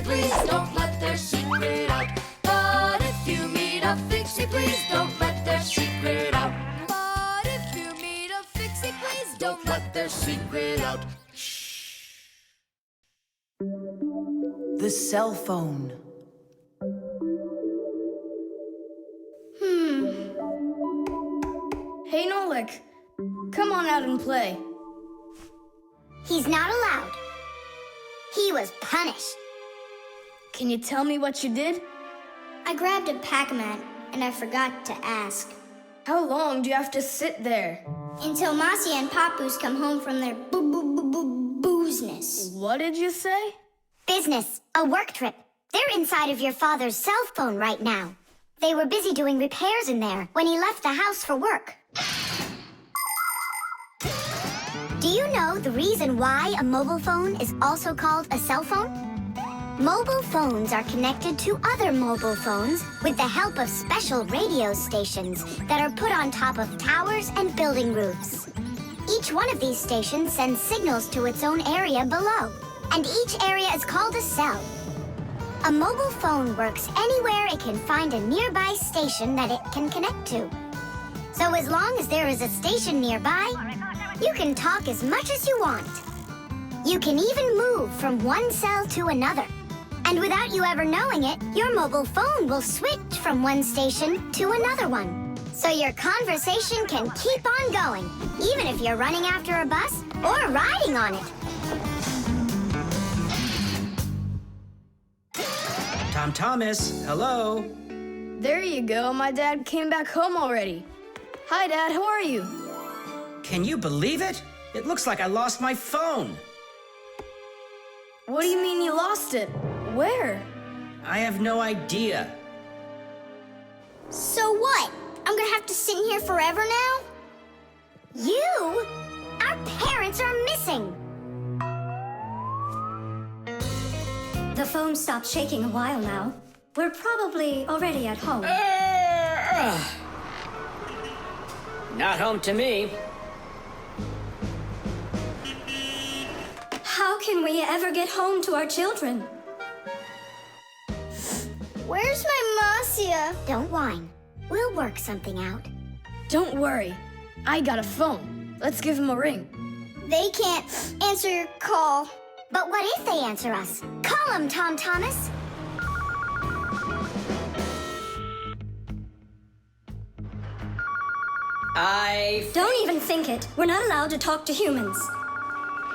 please don't let their secret out. But if you meet a Fixie, please don't let their secret out. But if you meet a Fixie, please don't let their secret out. The cell phone. Hey, Nolik, come on out and play. He's not allowed. He was punished. Can you tell me what you did? I grabbed a Pac-Man and I forgot to ask. How long do you have to sit there? Until Marcia and Papoose come home from their boozness. What did you say? Business, a work trip. They're inside of your father's cell phone right now. They were busy doing repairs in there when he left the house for work. Do you know the reason why a mobile phone is also called a cell phone? Mobile phones are connected to other mobile phones with the help of special radio stations that are put on top of towers and building roofs. Each one of these stations sends signals to its own area below, and each area is called a cell. A mobile phone works anywhere it can find a nearby station that it can connect to. So as long as there is a station nearby, you can talk as much as you want. You can even move from one cell to another. And without you ever knowing it, your mobile phone will switch from one station to another one. So your conversation can keep on going, even if you're running after a bus or riding on it. Tom Thomas, hello. There you go, my dad came back home already. Hi, Dad, how are you? Can you believe it? It looks like I lost my phone. What do you mean you lost it? Where? I have no idea. So what? I'm gonna have to sit in here forever now? You? Our parents are missing. The phone stopped shaking a while now. We're probably already at home. Not home to me. How can we ever get home to our children? Where's my Marcia? Don't whine. We'll work something out. Don't worry, I got a phone. Let's give him a ring. They can't answer your call. But what if they answer us? Call them, Tom Thomas. Don't even think it. We're not allowed to talk to humans.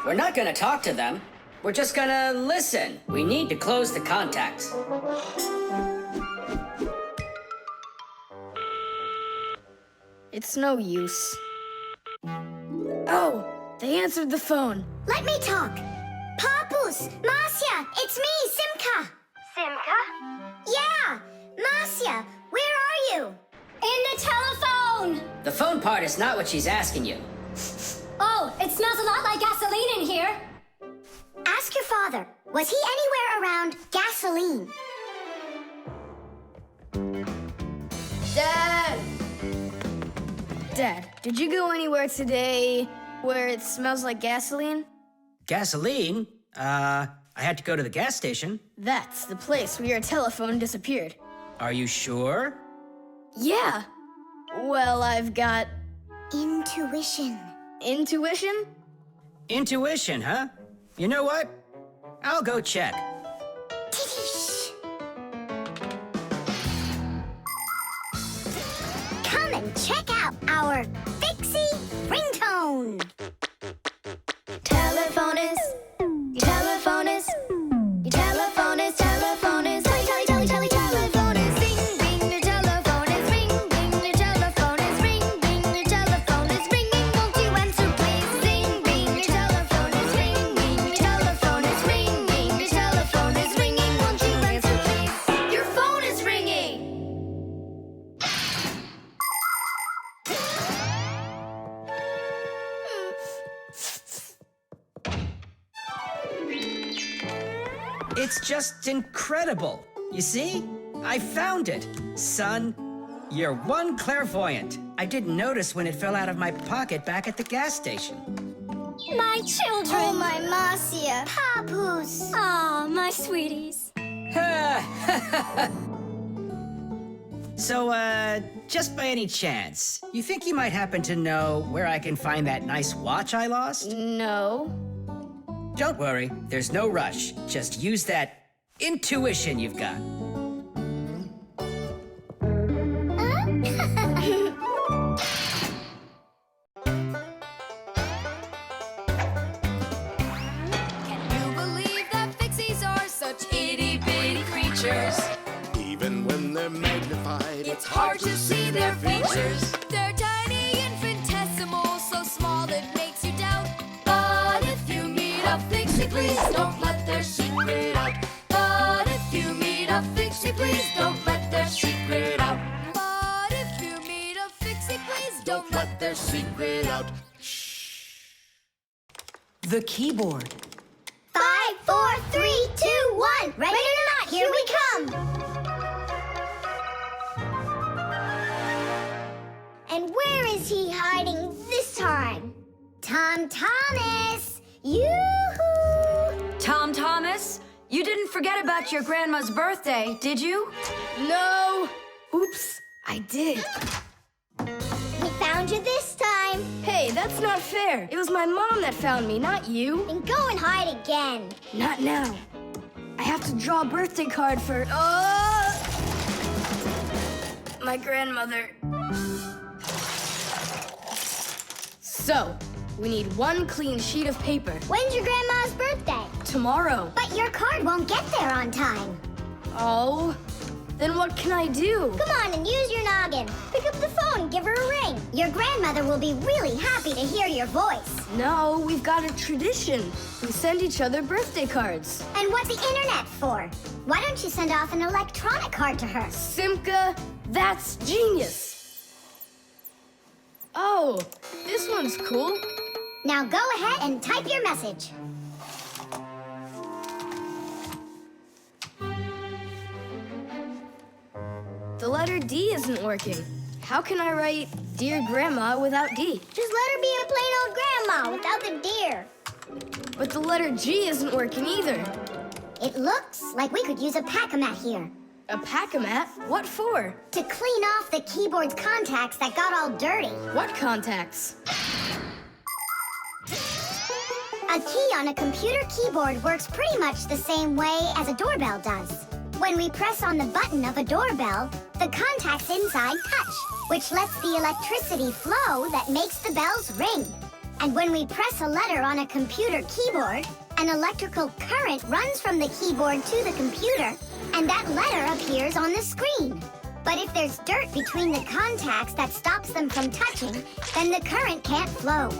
We're not gonna talk to them. We're just gonna listen. We need to close the contacts. It's no use. Oh, they answered the phone. Let me talk. Papoose, Marcia, it's me, Simka. Simka? Yeah, Marcia, where are you? In the telephone! The phone part is not what she's asking you. Oh, it smells a lot like gasoline in here. Ask your father, was he anywhere around gasoline? Dad! Dad, did you go anywhere today where it smells like gasoline? Gasoline? I had to go to the gas station. That's the place where your telephone disappeared. Are you sure? Yeah. Well, I've got... Intuition. Intuition? Intuition, huh? You know what? I'll go check. Tish. Come and check out our Fixie ringtone. Telephonist, your telephonist, your telephonist, telephonist, telephonist, ring, ring, your telephonist, ring, ring, your telephonist, ring, ring, your telephonist, ringing, won't you answer please? Ring, ring, your telephonist, ring, ring, your telephonist, ring, ring, your telephonist, ringing, won't you answer please? Your phone is ringing. It's just incredible. You see? I found it. Son, you're one clairvoyant. I didn't notice when it fell out of my pocket back at the gas station. My children! Oh, my Marcia. Papoose. Ah, my sweeties. So, just by any chance, you think you might happen to know where I can find that nice watch I lost? No. Don't worry, there's no rush. Just use that intuition you've got. Can you believe that Fixies are such itty-bitty creatures? Even when they're magnified, It's hard to see their features. They're tiny, infinitesimal, so small it makes you doubt. But if you meet a Fixie, please don't let their secret out. But if you meet a Fixie, please don't let their secret out. But if you meet a Fixie, please don't let their secret out. The keyboard. 5, 4, 3, 2, 1. Ready or not, here we come. And where is he hiding this time? Tom Thomas! Yoo-hoo! Tom Thomas, you didn't forget about your grandma's birthday, did you? No. Oops, I did. We found you this time. Hey, that's not fair. It was my mom that found me, not you. Then go and hide again. Not now. I have to draw a birthday card for... my grandmother. So, we need one clean sheet of paper. When's your grandma's birthday? Tomorrow. But your card won't get there on time. Oh, then what can I do? Come on and use your noggin. Pick up the phone and give her a ring. Your grandmother will be really happy to hear your voice. No, we've got a tradition. We send each other birthday cards. And what's the internet for? Why don't you send off an electronic card to her? Simka, that's genius. Oh, this one's cool. Now go ahead and type your message. The letter D isn't working. How can I write Dear Grandma without D? Just let her be a plain old grandma without the dear. But the letter G isn't working either. It looks like we could use a pack-a-mat here. A pack-a-mat? What for? To clean off the keyboard's contacts that got all dirty. What contacts? A key on a computer keyboard works pretty much the same way as a doorbell does. When we press on the button of a doorbell, the contacts inside touch, which lets the electricity flow that makes the bells ring. And when we press a letter on a computer keyboard, an electrical current runs from the keyboard to the computer, and that letter appears on the screen. But if there's dirt between the contacts that stops them from touching, then the current can't flow.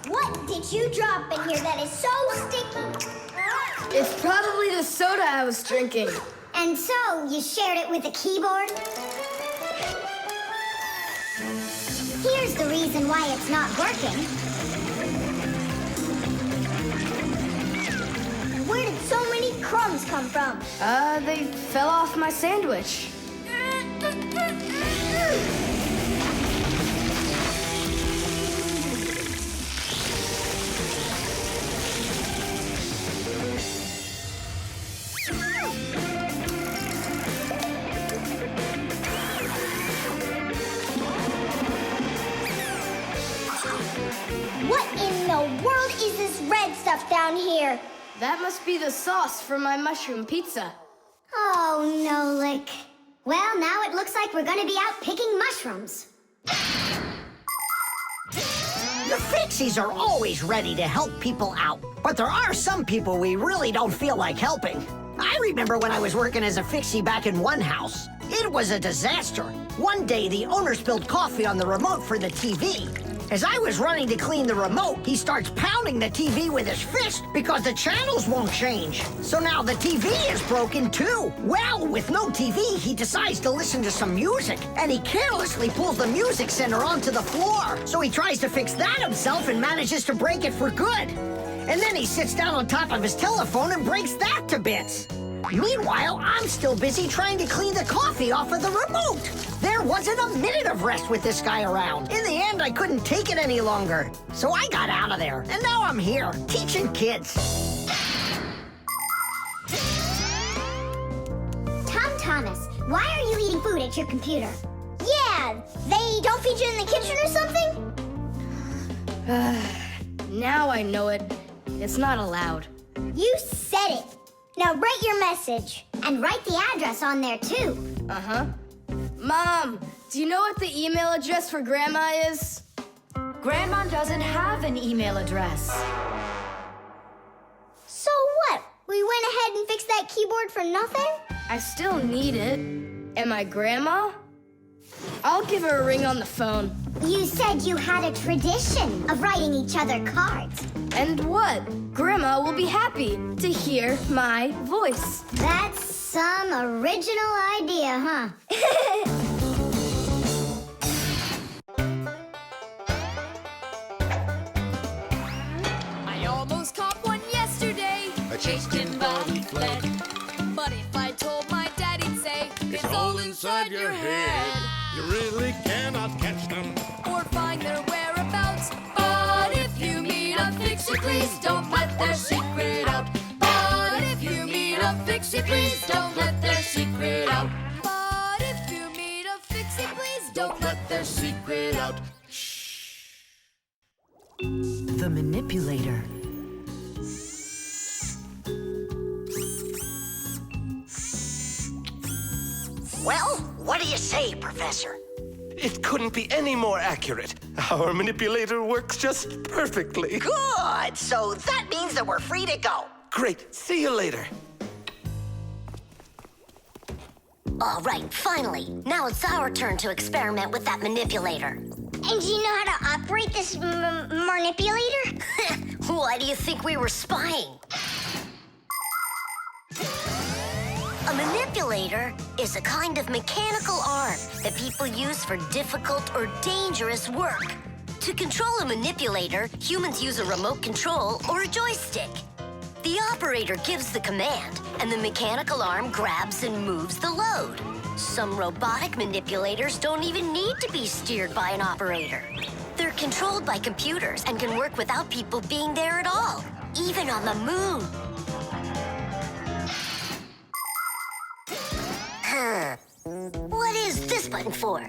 What did you drop in here that is so sticky? It's probably the soda I was drinking. And so, you shared it with the keyboard? Here's the reason why it's not working. Where did so many crumbs come from? They fell off my sandwich. What in the world is this red stuff down here? That must be the sauce for my mushroom pizza. Oh, Nolik. Well, now it looks like we're gonna be out picking mushrooms. The Fixies are always ready to help people out, but there are some people we really don't feel like helping. I remember when I was working as a Fixie back in one house. It was a disaster. One day, the owner spilled coffee on the remote for the TV. As I was running to clean the remote, he starts pounding the TV with his fist because the channels won't change. So now the TV is broken too. Well, with no TV, he decides to listen to some music, and he carelessly pulls the music center onto the floor. So he tries to fix that himself and manages to break it for good. And then he sits down on top of his telephone and breaks that to bits. Meanwhile, I'm still busy trying to clean the coffee off of the remote. There wasn't a minute of rest with this guy around. In the end, I couldn't take it any longer. So I got out of there, and now I'm here, teaching kids. Thomas, why are you eating food at your computer? Yeah, they don't feed you in the kitchen or something? Now I know it. It's not allowed. You said it. Now write your message. And write the address on there, too. Uh-huh. Mom, do you know what the email address for Grandma is? Grandma doesn't have an email address. So what? We went ahead and fixed that keyboard for nothing? I still need it. Am I Grandma? I'll give her a ring on the phone. You said you had a tradition of writing each other cards. And what? Grandma will be happy to hear my voice. That's some original idea, huh? I almost caught one yesterday. I chased him, but he fled. But if I told my dad, he'd say, It's all inside your head. You really cannot catch them. or find their whereabouts. But if you meet a Fixie, please don't let their secret out. But if you meet a Fixie, please don't let their secret out. But if you meet a Fixie, please don't let their secret out. The Manipulator. Well, what do you say, Professor? It couldn't be any more accurate. Our manipulator works just perfectly. Good! So that means that we're free to go. Great. See you later. All right, finally. Now it's our turn to experiment with that manipulator. And do you know how to operate this manipulator? Why do you think we were spying? A manipulator is a kind of mechanical arm that people use for difficult or dangerous work. To control a manipulator, humans use a remote control or a joystick. The operator gives the command, and the mechanical arm grabs and moves the load. Some robotic manipulators don't even need to be steered by an operator. They're controlled by computers and can work without people being there at all, even on the moon. What is this button for?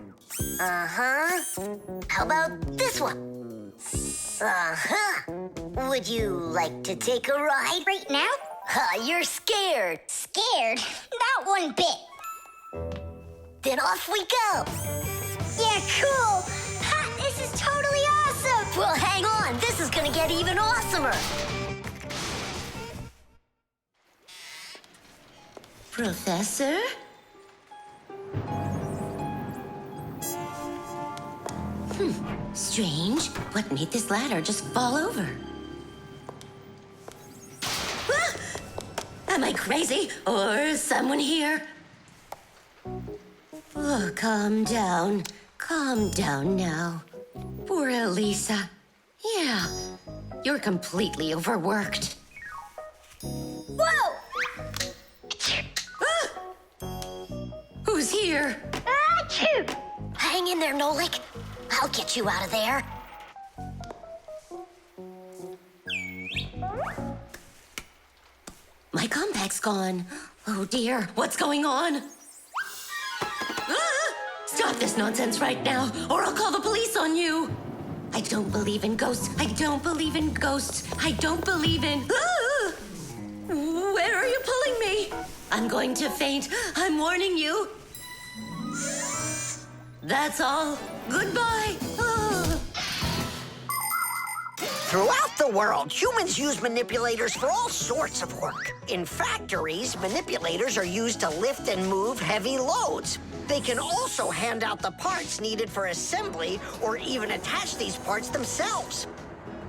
Uh-huh. How about this one? Uh-huh. Would you like to take a ride? Right now? You're scared. Scared? Not one bit. Then off we go. Yeah, cool. Ha, this is totally awesome. Well, hang on. This is gonna get even awesomer. Professor? Strange. What made this ladder just fall over? Ah! Am I crazy? Or is someone here? Oh, calm down. Calm down now. Poor Elisa. Yeah, you're completely overworked. Whoa! Ah! Who's here? Achoo! Hang in there, Nolik. I'll get you out of there. My compact's gone. Oh dear, what's going on? Ah! Stop this nonsense right now, or I'll call the police on you. I don't believe in ghosts. I don't believe in ghosts. I don't believe in... Ah! Where are you pulling me? I'm going to faint. I'm warning you. That's all. Goodbye. Ah. Throughout the world, humans use manipulators for all sorts of work. In factories, manipulators are used to lift and move heavy loads. They can also hand out the parts needed for assembly or even attach these parts themselves.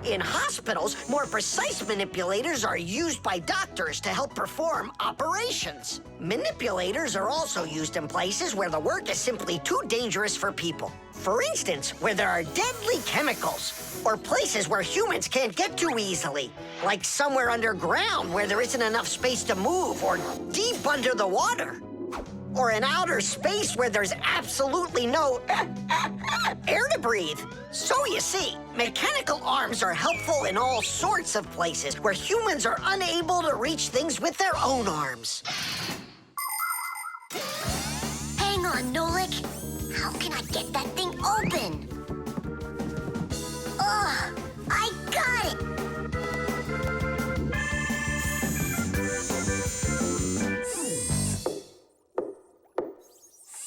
In hospitals, more precise manipulators are used by doctors to help perform operations. Manipulators are also used in places where the work is simply too dangerous for people. For instance, where there are deadly chemicals, or places where humans can't get to easily, like somewhere underground where there isn't enough space to move, or deep under the water. Or in outer space where there's absolutely no air to breathe. So you see, mechanical arms are helpful in all sorts of places where humans are unable to reach things with their own arms. Hang on, Nolik. How can I get that thing open? Ugh, I got it!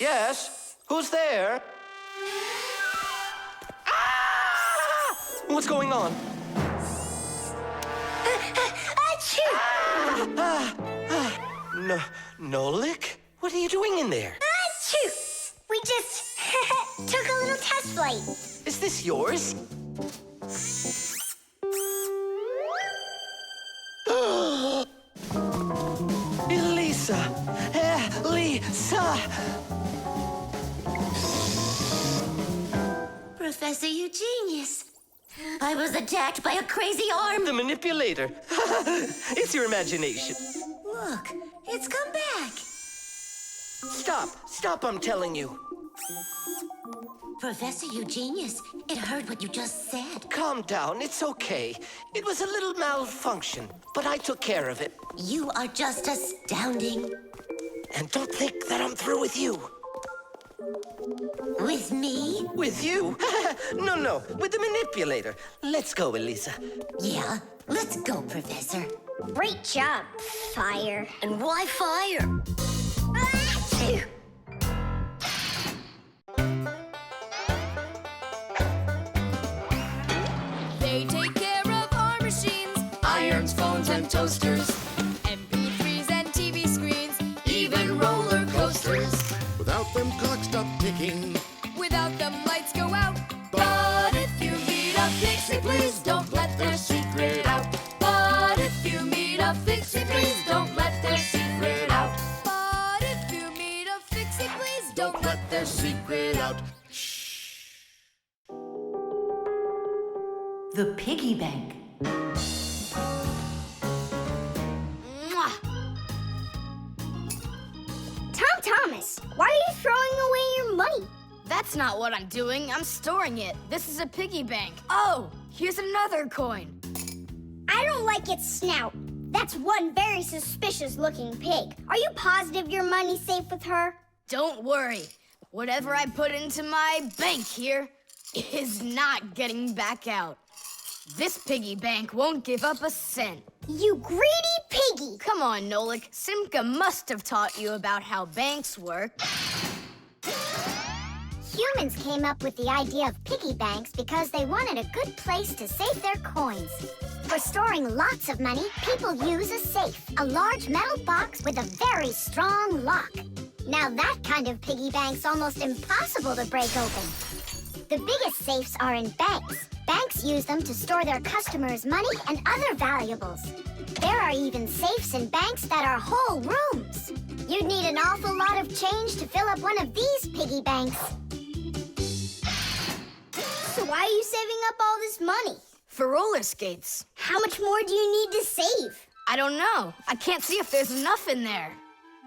Yes? Who's there? Ah! What's going on? Achoo! Nolik? What are you doing in there? Achoo! We just took a little test flight. Is this yours? Elisa! Elisa! Professor, you genius. I was attacked by a crazy arm. The manipulator. It's your imagination. Look, it's come back. Stop, I'm telling you. Professor, you genius. It heard what you just said. Calm down, it's okay. It was a little malfunction, but I took care of it. You are just astounding. And don't think that I'm through with you. With me? With you? No, with the manipulator. Let's go, Elisa. Yeah, let's go, Professor. Great job, Fire. And why fire? Achoo! They take care of our machines, irons, phones, and toasters, MP3s and TV screens, even roller coasters. Without them, clocks stop ticking. Without them, lights go out. But if you meet a Fixie, please don't let their secret out. But if you meet a Fixie, please don't let their secret out. But if you meet a Fixie, please don't let their secret out. The Piggy Bank. Mwah. Tom Thomas, why are you throwing away your money? That's not what I'm doing. I'm storing it. This is a piggy bank. Oh, here's another coin. I don't like its snout. That's one very suspicious-looking pig. Are you positive your money's safe with her? Don't worry. Whatever I put into my bank here is not getting back out. This piggy bank won't give up a cent. You greedy piggy! Come on, Nolik. Simka must have taught you about how banks work. Humans came up with the idea of piggy banks because they wanted a good place to save their coins. For storing lots of money, people use a safe, a large metal box with a very strong lock. Now that kind of piggy bank's almost impossible to break open. The biggest safes are in banks. Banks use them to store their customers' money and other valuables. There are even safes in banks that are whole rooms. You'd need an awful lot of change to fill up one of these piggy banks. So why are you saving up all this money? For roller skates. How much more do you need to save? I don't know. I can't see if there's enough in there.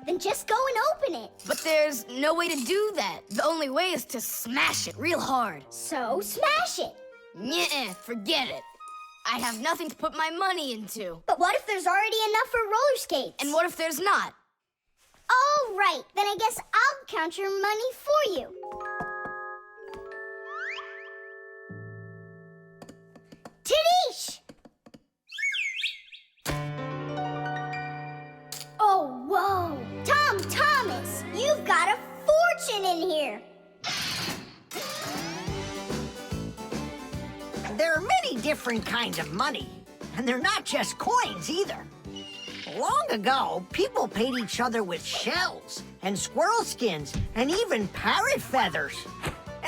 Then just go and open it. But there's no way to do that. The only way is to smash it real hard. So smash it. Nuh-uh, forget it. I have nothing to put my money into. But what if there's already enough for roller skates? And what if there's not? All right, then I guess I'll count your money for you. Tadish! Oh, whoa! Tom Thomas, you've got a fortune in here. There are many different kinds of money, and they're not just coins either. Long ago, people paid each other with shells and squirrel skins and even parrot feathers.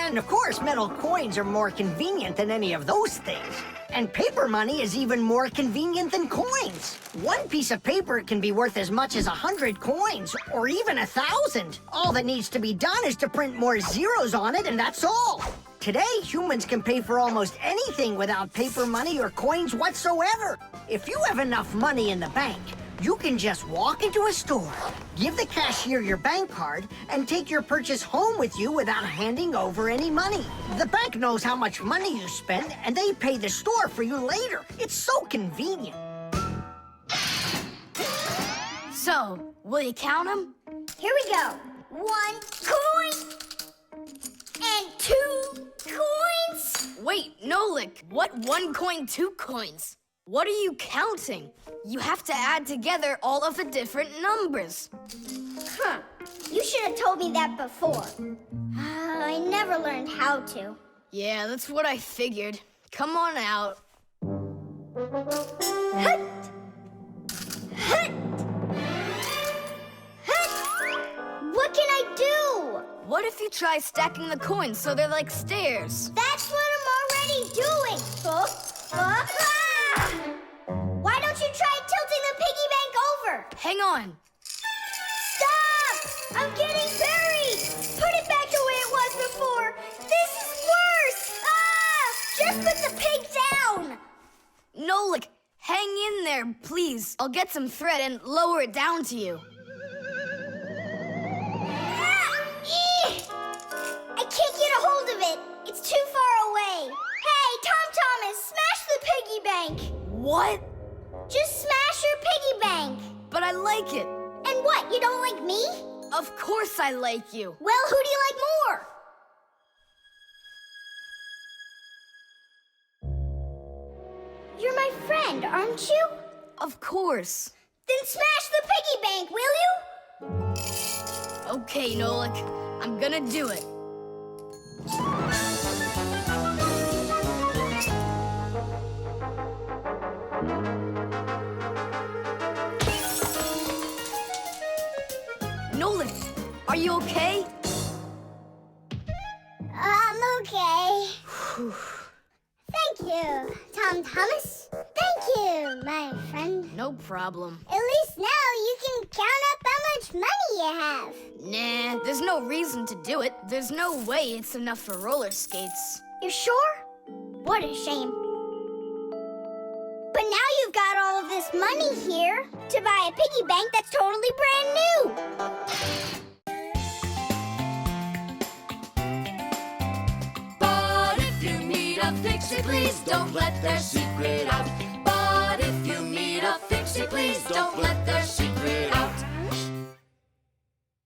And of course, metal coins are more convenient than any of those things. And paper money is even more convenient than coins. One piece of paper can be worth as much as 100 coins, or even 1,000. All that needs to be done is to print more zeros on it, and that's all. Today, humans can pay for almost anything without paper money or coins whatsoever. If you have enough money in the bank, you can just walk into a store, give the cashier your bank card, and take your purchase home with you without handing over any money. The bank knows how much money you spend, and they pay the store for you later. It's so convenient. So, will you count them? Here we go. 1 coin and 2 coins. Wait, Nolik, what 1 coin, 2 coins? What are you counting? You have to add together all of the different numbers. Huh. You should have told me that before. I never learned how to. Yeah, that's what I figured. Come on out. Hut! Hut! Hut! What can I do? What if you try stacking the coins so they're like stairs? That's what I'm already doing. Why don't you try tilting the piggy bank over? Hang on. Stop! I'm getting buried! Put it back the way it was before! This is worse! Just put the pig down! Nolik, hang in there, please. I'll get some thread and lower it down to you. I can't get a hold of it. It's too far away. Hey, Tom Thomas, smash the piggy bank. What? Just smash your piggy bank. But I like it. And what, you don't like me? Of course I like you. Well, who do you like more? You're my friend, aren't you? Of course. Then smash the piggy bank, will you? Okay, Nolik, I'm gonna do it. Nolik, are you okay? I'm okay. Thank you, Tom Thomas. Thank you, my friend. No problem. At least now you can count up how much money you have. Nah, there's no reason to do it. There's no way it's enough for roller skates. You're sure? What a shame. But now you've got all of this money here to buy a piggy bank that's totally brand new. But if you meet a Fixie, please don't let their secret out. But if you meet a Fixie, please don't let